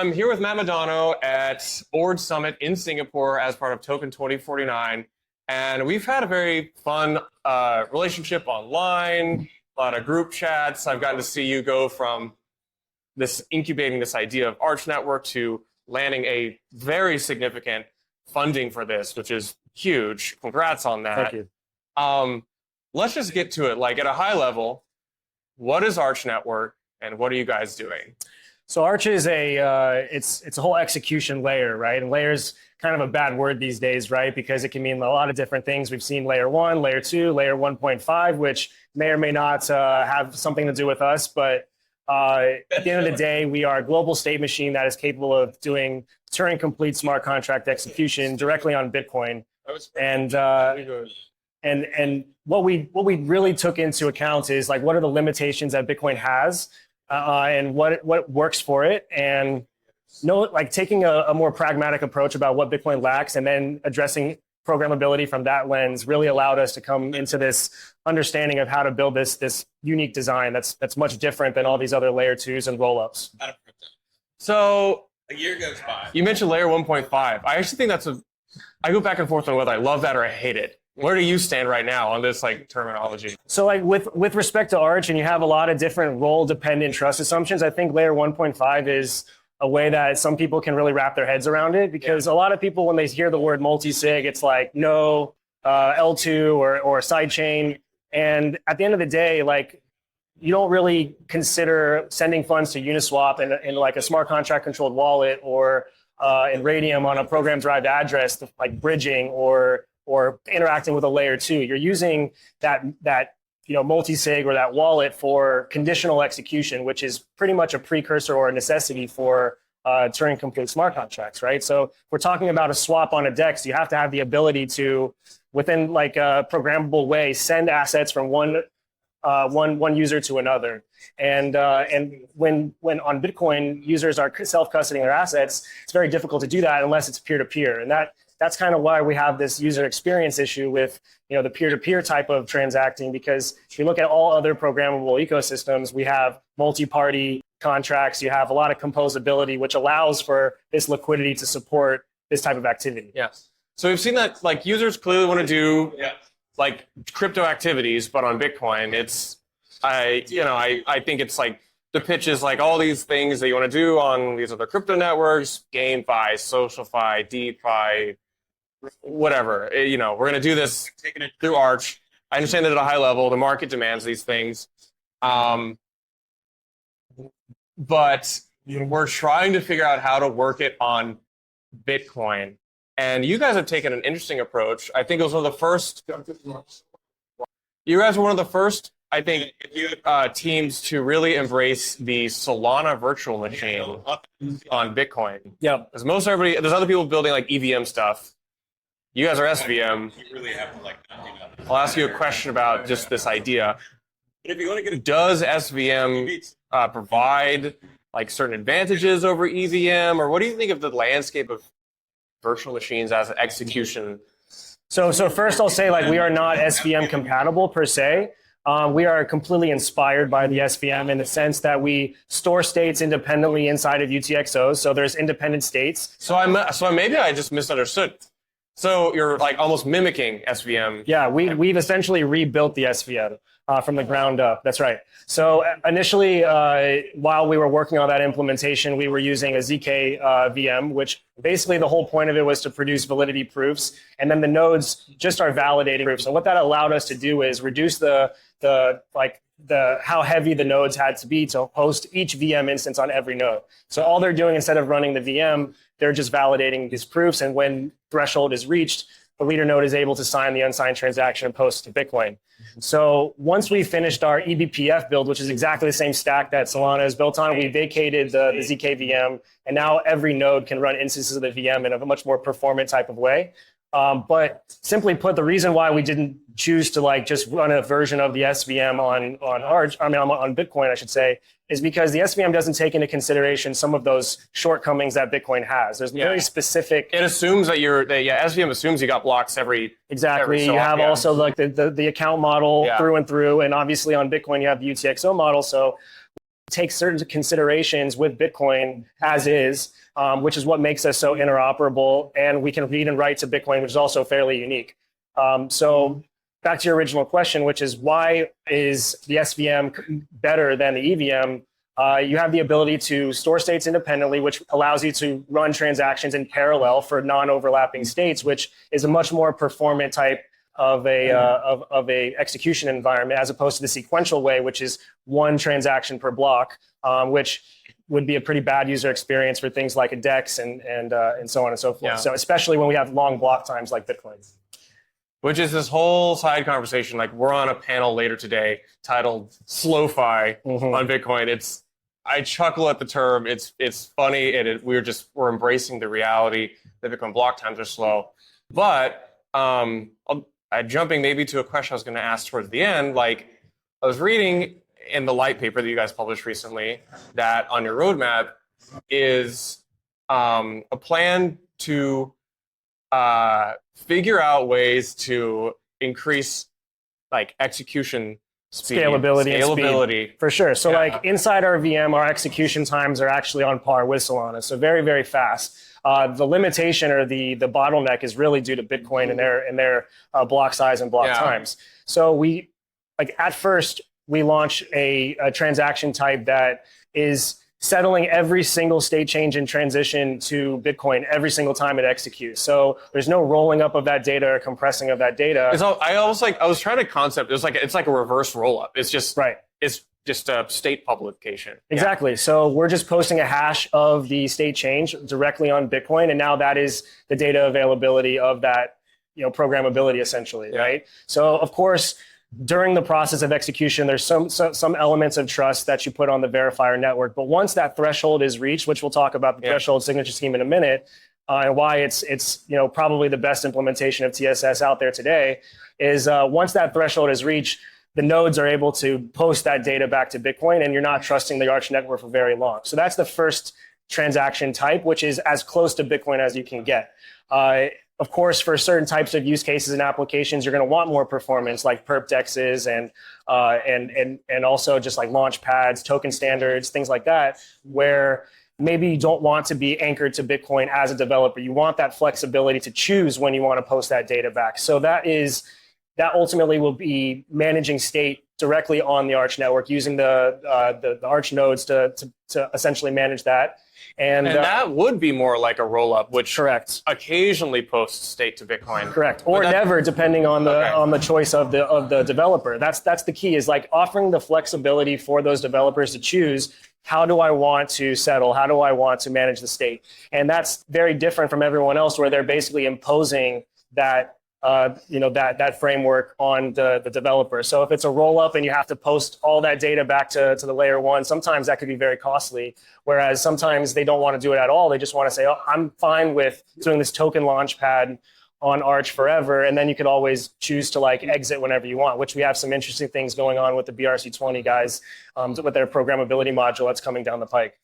I'm here with Matt Mudano at Ord Summit in Singapore as part of Token 2049. And we've had a very fun relationship online, a lot of group chats. I've gotten to see you go from incubating this idea of Arch Network to landing a very significant funding for this, which is huge. Congrats on that. Thank you. Let's just get to it. Like at a high level, what is Arch Network and what are you guys doing? So Arch is it's a whole execution layer, right? And layer's kind of a bad word these days, right? Because it can mean a lot of different things. We've seen layer 1, layer 2, layer 1.5, which may or may not have something to do with us. But at the end of the day, we are a global state machine that is capable of doing Turing-complete smart contract execution directly on Bitcoin. And what we really took into account is like what are the limitations that Bitcoin has, and what works for it, and taking a more pragmatic approach about what Bitcoin lacks, and then addressing programmability from that lens really allowed us to come into this understanding of how to build this unique design that's much different than all these other layer 2s and rollups. So a year goes by. You mentioned layer 1.5. I actually think I go back and forth on whether I love that or I hate it. Where do you stand right now on this terminology? So with respect to Arch, and you have a lot of different role-dependent trust assumptions, I think layer 1.5 is a way that some people can really wrap their heads around it, because a lot of people, when they hear the word multi-sig, it's like no, L2 or sidechain. And at the end of the day, you don't really consider sending funds to Uniswap in like a smart contract controlled wallet or in Radium on a program-derived address, like bridging or interacting with a layer 2. You're using that multi-sig or that wallet for conditional execution, which is pretty much a precursor or a necessity for Turing-complete smart contracts, right? So we're talking about a swap on a DEX. You have to have the ability to, within like a programmable way, send assets from one user to another. And when on Bitcoin, users are self-custodying their assets, it's very difficult to do that unless it's peer-to-peer. And that's kind of why we have this user experience issue with the peer-to-peer type of transacting, because if you look at all other programmable ecosystems, we have multi-party contracts, you have a lot of composability, which allows for this liquidity to support this type of activity. Yes. So we've seen that users clearly want to do crypto activities, but on Bitcoin, I think it's the pitch is all these things that you want to do on these other crypto networks, GameFi, SocialFi, DeFi, whatever. We're going to do this through Arch. I understand that at a high level, the market demands these things. But we're trying to figure out how to work it on Bitcoin. And you guys have taken an interesting approach. I think it was one of the first. You guys were one of the first, I think, teams to really embrace the Solana virtual machine on Bitcoin. Yeah. Because there's other people building EVM stuff. You guys are SVM. You really have to I'll ask you a question about just this idea. Does SVM provide certain advantages over EVM, or what do you think of the landscape of virtual machines as an execution? So first I'll say we are not SVM compatible per se. We are completely inspired by the SVM in the sense that we store states independently inside of UTXOs. So there's independent states. So maybe I just misunderstood. So you're almost mimicking SVM. Yeah, we've essentially rebuilt the SVM from the ground up. That's right. So initially, while we were working on that implementation, we were using a ZK VM, which basically the whole point of it was to produce validity proofs, and then the nodes just are validating proofs. So what that allowed us to do is reduce the how heavy the nodes had to be to host each VM instance on every node. So all they're doing, instead of running the VM, they're just validating these proofs, and when threshold is reached, the leader node is able to sign the unsigned transaction and post to Bitcoin. So once we finished our eBPF build, which is exactly the same stack that Solana is built on, we vacated the ZK VM, and now every node can run instances of the VM in a much more performant type of way. But simply put, the reason why we didn't choose to just run a version of the SVM on Bitcoin, I should say, is because the SVM doesn't take into consideration some of those shortcomings that Bitcoin has. There's very specific. It assumes that SVM assumes you got blocks every. Exactly. You have also the account model through and through, and obviously on Bitcoin you have the UTXO model. So take certain considerations with Bitcoin as is, which is what makes us so interoperable, and we can read and write to Bitcoin, which is also fairly unique. So back to your original question, which is why is the SVM better than the EVM? You have the ability to store states independently, which allows you to run transactions in parallel for non-overlapping states, which is a much more performant type of a execution environment, as opposed to the sequential way, which is one transaction per block, which would be a pretty bad user experience for things like a DEX and so on and so forth. Yeah. So especially when we have long block times like Bitcoin. Which is this whole side conversation. Like, we're on a panel later today titled "Slow-Fi" on Bitcoin. I chuckle at the term. It's funny, and we're embracing the reality that Bitcoin block times are slow. But jumping maybe to a question I was going to ask towards the end. Like, I was reading in the Light paper that you guys published recently that on your roadmap is a plan to figure out ways to increase like execution speed, scalability and speed. For sure. So like inside our VM, our execution times are actually on par with Solana. So very, very fast. The limitation or the bottleneck is really due to Bitcoin and their block size and block times. So at first we launch a transaction type that is settling every single state change and transition to Bitcoin every single time it executes. So there's no rolling up of that data or compressing of that data. I was trying to concept. It's like a reverse roll up. It's just It's just a state publication. Exactly. So we're just posting a hash of the state change directly on Bitcoin, and now that is the data availability of that, programmability essentially, right? So of course, during the process of execution, there's some elements of trust that you put on the verifier network. But once that threshold is reached, which we'll talk about the threshold signature scheme in a minute, and why it's probably the best implementation of TSS out there today, is once that threshold is reached, the nodes are able to post that data back to Bitcoin, and you're not trusting the Arch network for very long. So that's the first transaction type, which is as close to Bitcoin as you can get. Of course, for certain types of use cases and applications, you're going to want more performance, like perp dexes and also just like launch pads, token standards, things like that, where maybe you don't want to be anchored to Bitcoin as a developer. You want that flexibility to choose when you want to post that data back. So that ultimately will be managing state directly on the Arch network, using the Arch nodes to essentially manage that. And that would be more like a roll-up, which occasionally posts state to Bitcoin. Correct, or never, depending on the choice of the developer. That's the key, is like offering the flexibility for those developers to choose, how do I want to settle? How do I want to manage the state? And that's very different from everyone else, where they're basically imposing that that framework on the developer. So if it's a roll up and you have to post all that data back to the layer one, sometimes that could be very costly. Whereas sometimes they don't want to do it at all. They just want to say, I'm fine with doing this token launchpad on Arch forever. And then you could always choose to like exit whenever you want, which we have some interesting things going on with the BRC20 guys with their programmability module that's coming down the pike.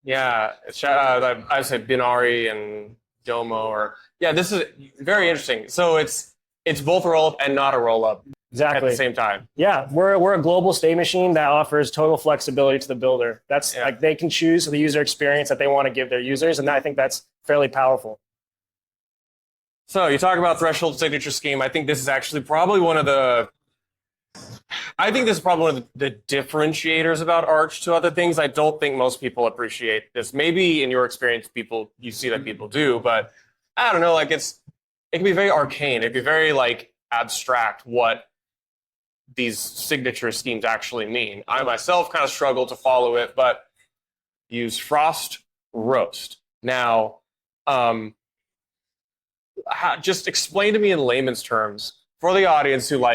Yeah, I said Binary and Domo this is very interesting. So it's both a roll-up and not a roll-up at the same time. Yeah, we're a global state machine that offers total flexibility to the builder. That's like they can choose the user experience that they want to give their users, and I think that's fairly powerful. So you talk about threshold signature scheme. I think this is actually probably one of the differentiators about Arch to other things. I don't think most people appreciate this. Maybe in your experience, you see that people do, but I don't know. Like it can be very arcane. It can be very like abstract what these signature schemes actually mean. I myself kind of struggle to follow it, but use frost roast. Now, just explain to me in layman's terms for the audience who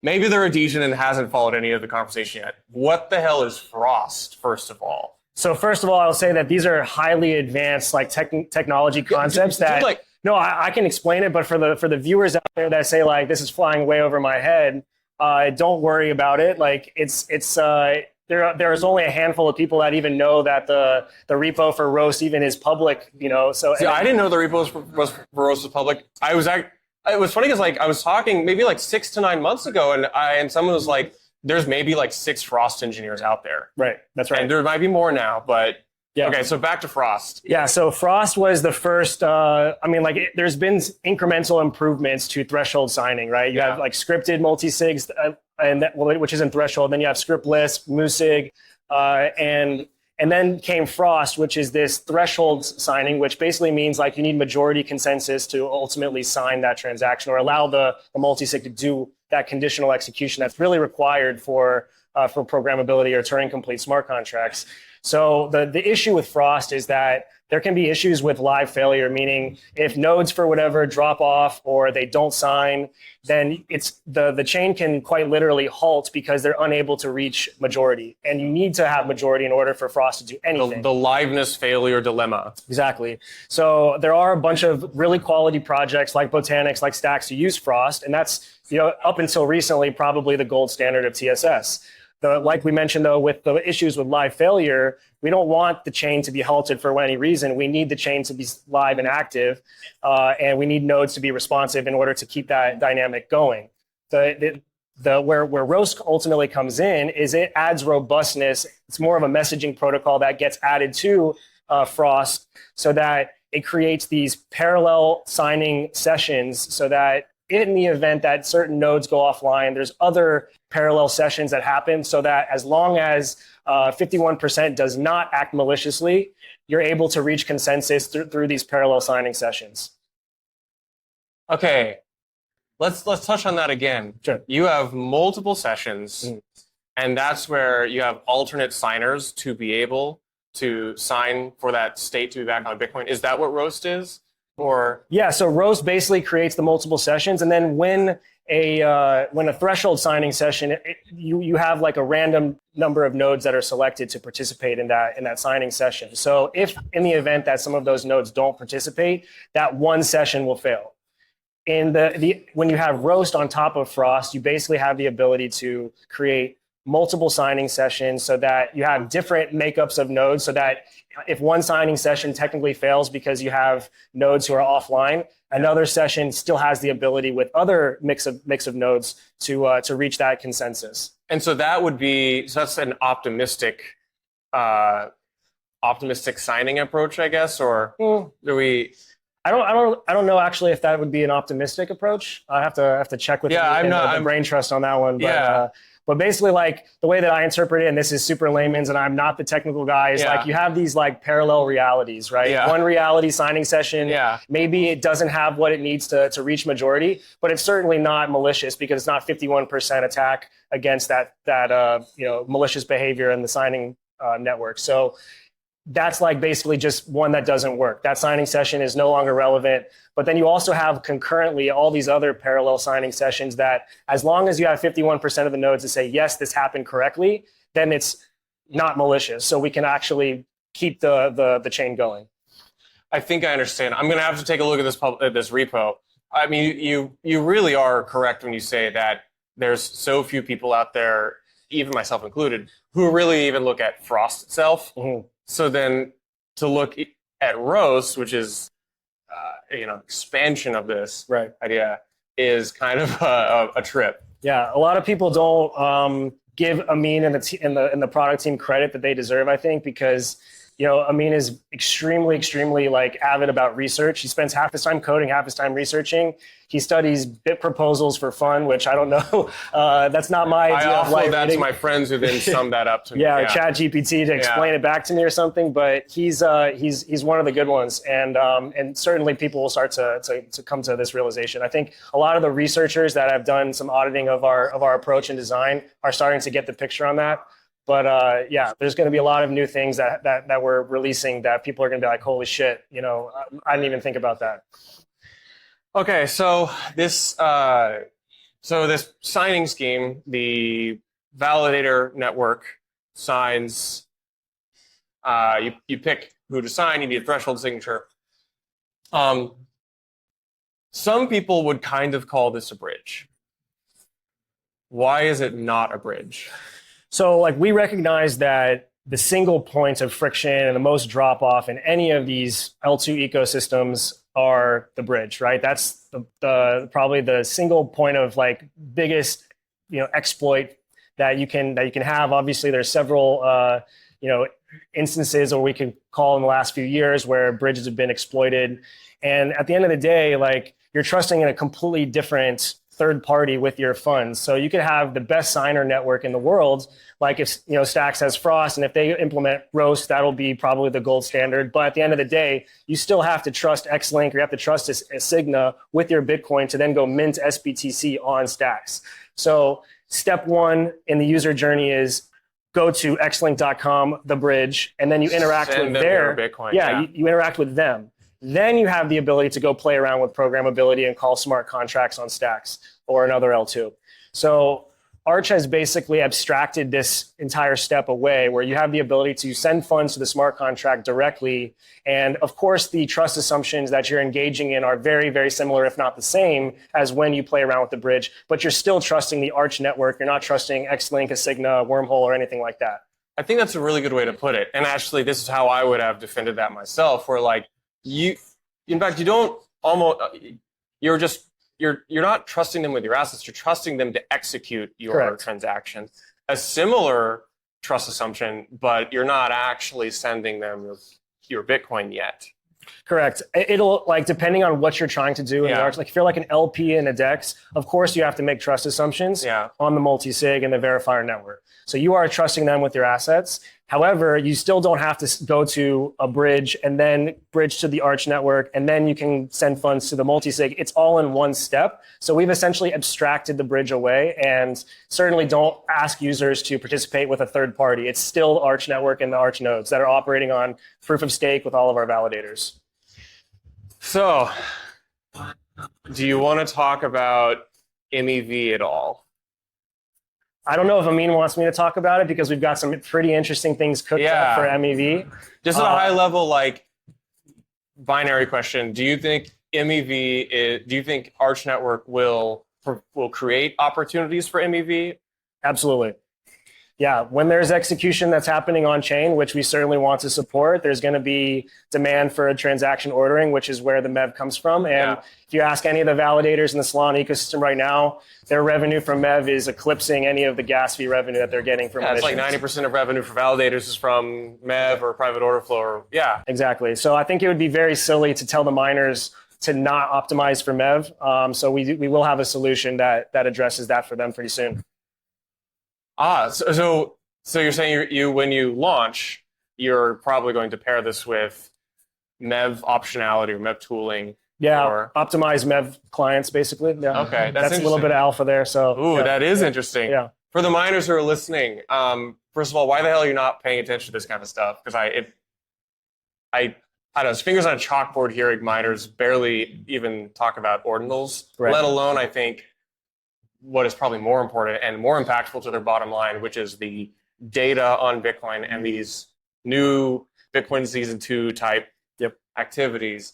maybe they're a Degen and hasn't followed any of the conversation yet. What the hell is frost, first of all? So first of all, I'll say that these are highly advanced technology concepts I can explain it, but for the viewers out there that say this is flying way over my head, don't worry about it. There is only a handful of people that even know that the repo for roast even is public. So I didn't know the repo for roast was public. It was funny because I was talking maybe 6 to 9 months ago, and someone was like, there's maybe like 6 Frost engineers out there. Right. That's right. And there might be more now, but yeah. Okay, so back to Frost. Yeah, so Frost was the first, there's been incremental improvements to threshold signing, right? You have like scripted multi-sigs, which is in threshold. Then you have scriptless, musig, and then came Frost, which is this threshold signing, which basically means like you need majority consensus to ultimately sign that transaction or allow the multi-sig to do that conditional execution that's really required for programmability or Turing complete smart contracts. So the issue with Frost is that there can be issues with live failure, meaning if nodes for whatever drop off or they don't sign, then it's the chain can quite literally halt because they're unable to reach majority. And you need to have majority in order for Frost to do anything. The liveness failure dilemma. Exactly. So there are a bunch of really quality projects like Botanics, like Stacks who use Frost, and that's, up until recently, probably the gold standard of TSS. Like we mentioned, though, with the issues with live failure, we don't want the chain to be halted for any reason. We need the chain to be live and active, and we need nodes to be responsive in order to keep that dynamic going. Where Roast ultimately comes in is it adds robustness. It's more of a messaging protocol that gets added to Frost so that it creates these parallel signing sessions so that in the event that certain nodes go offline, there's other parallel sessions that happen so that as long as 51% does not act maliciously, you're able to reach consensus through these parallel signing sessions. Okay, let's touch on that again. Sure. You have multiple sessions, and that's where you have alternate signers to be able to sign for that state to be back on Bitcoin. Is that what Roast is? Or yeah, so Roast basically creates the multiple sessions, and then when a threshold signing session, you have like a random number of nodes that are selected to participate in that signing session. So if in the event that some of those nodes don't participate, that one session will fail. When you have Roast on top of Frost, you basically have the ability to create multiple signing sessions so that you have different makeups of nodes so that if one signing session technically fails because you have nodes who are offline, another session still has the ability with other mix of nodes to reach that consensus. And so that's an optimistic signing approach, I guess, or do we? I don't know actually if that would be an optimistic approach. I have to check with the brain trust on that one. But, but basically, like the way that I interpret it, and this is super layman's, and I'm not the technical guy, is like you have these like parallel realities, right? Yeah. One reality signing session, maybe it doesn't have what it needs to reach majority, but it's certainly not malicious because it's not 51% attack against that malicious behavior in the signing network. So that's like basically just one that doesn't work. That signing session is no longer relevant. But then you also have concurrently all these other parallel signing sessions that as long as you have 51% of the nodes that say, yes, this happened correctly, then it's not malicious. So we can actually keep the chain going. I think I understand. I'm going to have to take a look at this repo. I mean, you really are correct when you say that there's so few people out there, even myself included, who really even look at Frost itself. Mm-hmm. So then to look at Roast, which is expansion of this idea, is kind of a trip. Yeah, a lot of people don't give Amin and the product team credit that they deserve, I think, because Amin is extremely like avid about research. He spends half his time coding, half his time researching. He studies bit proposals for fun, which I don't know. That's not my idea of life. I offload that to my friends who then sum that up to me. Or Chat GPT to explain it back to me or something. But he's one of the good ones, and certainly people will start to come to this realization. I think a lot of the researchers that have done some auditing of our approach and design are starting to get the picture on that. But there's going to be a lot of new things that we're releasing that people are going to be like, holy shit, I didn't even think about that. Okay, so this signing scheme, the validator network signs. You pick who to sign. You need a threshold signature. Some people would kind of call this a bridge. Why is it not a bridge? So like we recognize that the single point of friction and the most drop off in any of these L2 ecosystems are the bridge, right? That's the probably the single point of like biggest exploit that you can have. Obviously, there's several instances, or we could call in the last few years, where bridges have been exploited. And at the end of the day, like, you're trusting in a completely different third party with your funds. So you could have the best signer network in the world. Like, if Stacks has Frost, and if they implement Roast, that'll be probably the gold standard. But at the end of the day, you still have to trust Xlink, or you have to trust a Signa with your Bitcoin to then go mint SBTC on Stacks. So step one in the user journey is go to xlink.com, the bridge, and then you interact with their Bitcoin. You interact with them. Then you have the ability to go play around with programmability and call smart contracts on Stacks or another L2. So Arch has basically abstracted this entire step away, where you have the ability to send funds to the smart contract directly. And of course, the trust assumptions that you're engaging in are very, very similar, if not the same, as when you play around with the bridge. But you're still trusting the Arch network. You're not trusting Xlink, Asigna, Wormhole, or anything like that. I think that's a really good way to put it. And actually, this is how I would have defended that myself, where, like, in fact, you don't almost, you're not trusting them with your assets. You're trusting them to execute your transaction. A similar trust assumption, but you're not actually sending them your Bitcoin yet. Correct. It'll, like, depending on what you're trying to do in the Arch, like if you're like an LP in a DEX, of course you have to make trust assumptions on the multi-sig and the verifier network. So you are trusting them with your assets. However, you still don't have to go to a bridge and then bridge to the Arch network, and then you can send funds to the multi-sig. It's all in one step. So we've essentially abstracted the bridge away, and certainly don't ask users to participate with a third party. It's still the Arch network and the Arch nodes that are operating on proof of stake with all of our validators. So, do you want to talk about MEV at all? I don't know if Amin wants me to talk about it, because we've got some pretty interesting things cooked up for MEV. Just at a high level, like, binary question: do you think MEV do you think Arch Network will create opportunities for MEV? Absolutely. Yeah, when there's execution that's happening on chain, which we certainly want to support, there's going to be demand for a transaction ordering, which is where the MEV comes from. And if you ask any of the validators in the Solana ecosystem right now, their revenue from MEV is eclipsing any of the gas fee revenue that they're getting from it's like 90% of revenue for validators is from MEV or private order flow. Exactly. So I think it would be very silly to tell the miners to not optimize for MEV. So we will have a solution that addresses that for them pretty soon. So you're saying you when you launch, you're probably going to pair this with MEV optionality or MEV tooling. Yeah, optimize MEV clients, basically. Yeah. Okay, that's a little bit of alpha there. So that is interesting. Yeah. For the miners who are listening, first of all, why the hell are you not paying attention to this kind of stuff? Because I don't know, it's fingers on a chalkboard hearing miners barely even talk about ordinals, let alone, I think, what is probably more important and more impactful to their bottom line, which is the data on Bitcoin and these new Bitcoin Season 2 type activities.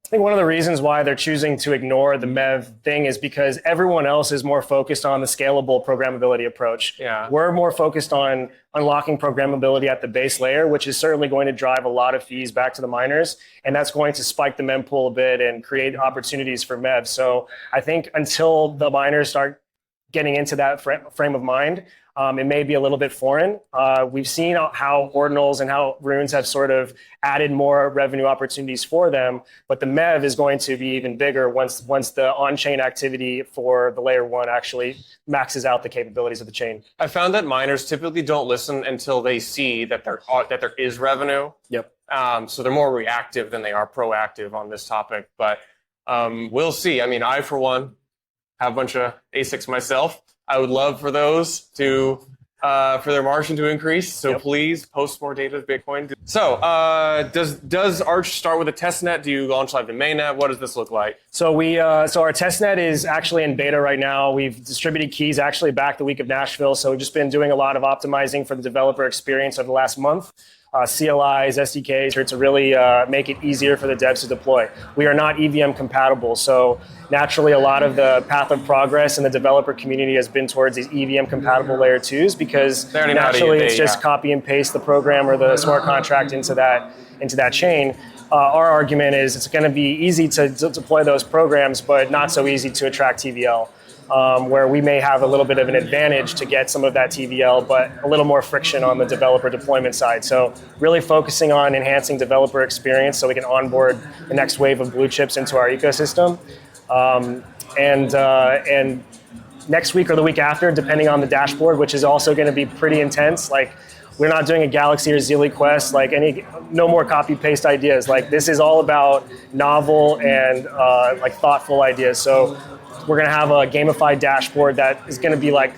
I think one of the reasons why they're choosing to ignore the MEV thing is because everyone else is more focused on the scalable programmability approach. Yeah. We're more focused on unlocking programmability at the base layer, which is certainly going to drive a lot of fees back to the miners. And that's going to spike the mempool a bit and create opportunities for MEV. So I think until the miners start getting into that frame of mind, it may be a little bit foreign. We've seen how ordinals and how runes have sort of added more revenue opportunities for them, but the MEV is going to be even bigger once the on-chain activity for the layer 1 actually maxes out the capabilities of the chain. I found that miners typically don't listen until they see that there is revenue. Yep. So they're more reactive than they are proactive on this topic, but we'll see. I mean, I, for one, have a bunch of ASICs myself. I would love for those to for their margin to increase. So please post more data of Bitcoin. So does Arch start with a testnet? Do you launch live to mainnet? What does this look like? So so our testnet is actually in beta right now. We've distributed keys actually back the week of Nashville. So we've just been doing a lot of optimizing for the developer experience over the last month. CLIs, SDKs, here to really make it easier for the devs to deploy. We are not EVM compatible, so naturally a lot of the path of progress in the developer community has been towards these EVM compatible layer 2s, because naturally it's just copy and paste the program or the smart contract into that chain. Our argument is it's going to be easy to deploy those programs, but not so easy to attract TVL. where we may have a little bit of an advantage to get some of that TVL, but a little more friction on the developer deployment side. So really focusing on enhancing developer experience so we can onboard the next wave of blue chips into our ecosystem. And next week or the week after, depending on the dashboard, which is also going to be pretty intense. Like, we're not doing a Galaxy or Zealy Quest, like no more copy paste ideas. Like, this is all about novel and like thoughtful ideas. So we're going to have a gamified dashboard that is going to be like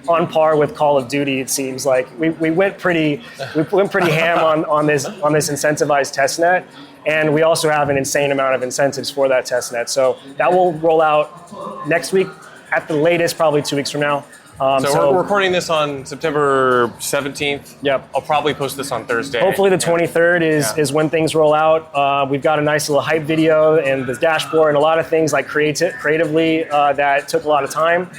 on par with Call of Duty. It seems like we went pretty ham on this incentivized testnet. And we also have an insane amount of incentives for that testnet. So that will roll out next week, at the latest, probably 2 weeks from now. So we're recording this on September 17th. Yep. I'll probably post this on Thursday. Hopefully the 23rd is when things roll out. We've got a nice little hype video and the dashboard and a lot of things like creatively that took a lot of time.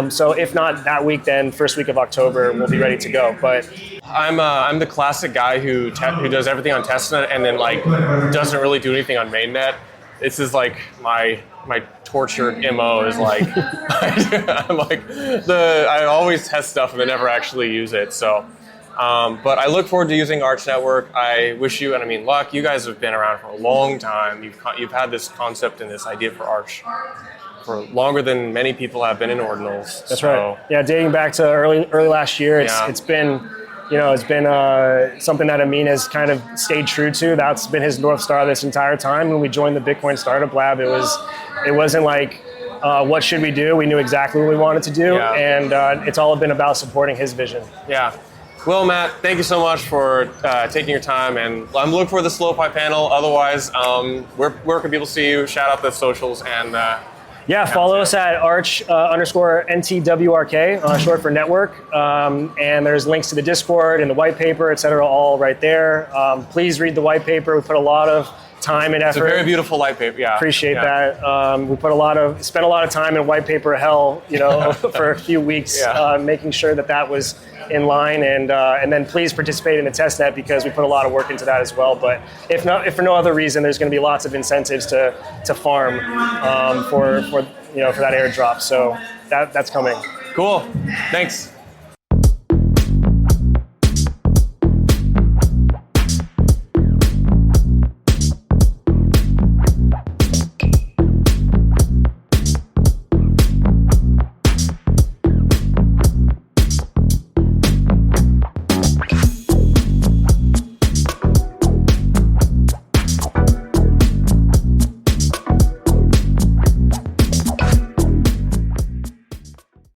So if not that week, then first week of October, we'll be ready to go. But I'm the classic guy who does everything on testnet and then like doesn't really do anything on mainnet. This is like my tortured MO is like I'm like I always test stuff and then never actually use it. So, but I look forward to using Arch Network. I wish you, and I mean luck. You guys have been around for a long time. You've had this concept and this idea for Arch for longer than many people have been in ordinals. That's right. Yeah, dating back to early last year. It's been. It's been something that Amin has kind of stayed true to. That's been his North Star this entire time. When we joined the Bitcoin Startup Lab, it wasn't like, what should we do? We knew exactly what we wanted to do, and it's all been about supporting his vision. Yeah. Well, Matt, thank you so much for taking your time, and I'm looking for the SlowPi panel. Otherwise, where can people see you? Shout out the socials and. Follow us at arch_NTWRK, short for network. And there's links to the Discord and the white paper, et cetera, all right there. Please read the white paper. We put a lot of time and effort. It's a very beautiful white paper, yeah. Appreciate that. We spent a lot of time in white paper hell, for a few weeks, making sure that was in line, and then please participate in the testnet because we put a lot of work into that as well. But if for no other reason, there's going to be lots of incentives to farm for that airdrop. So that's coming. Cool. Thanks.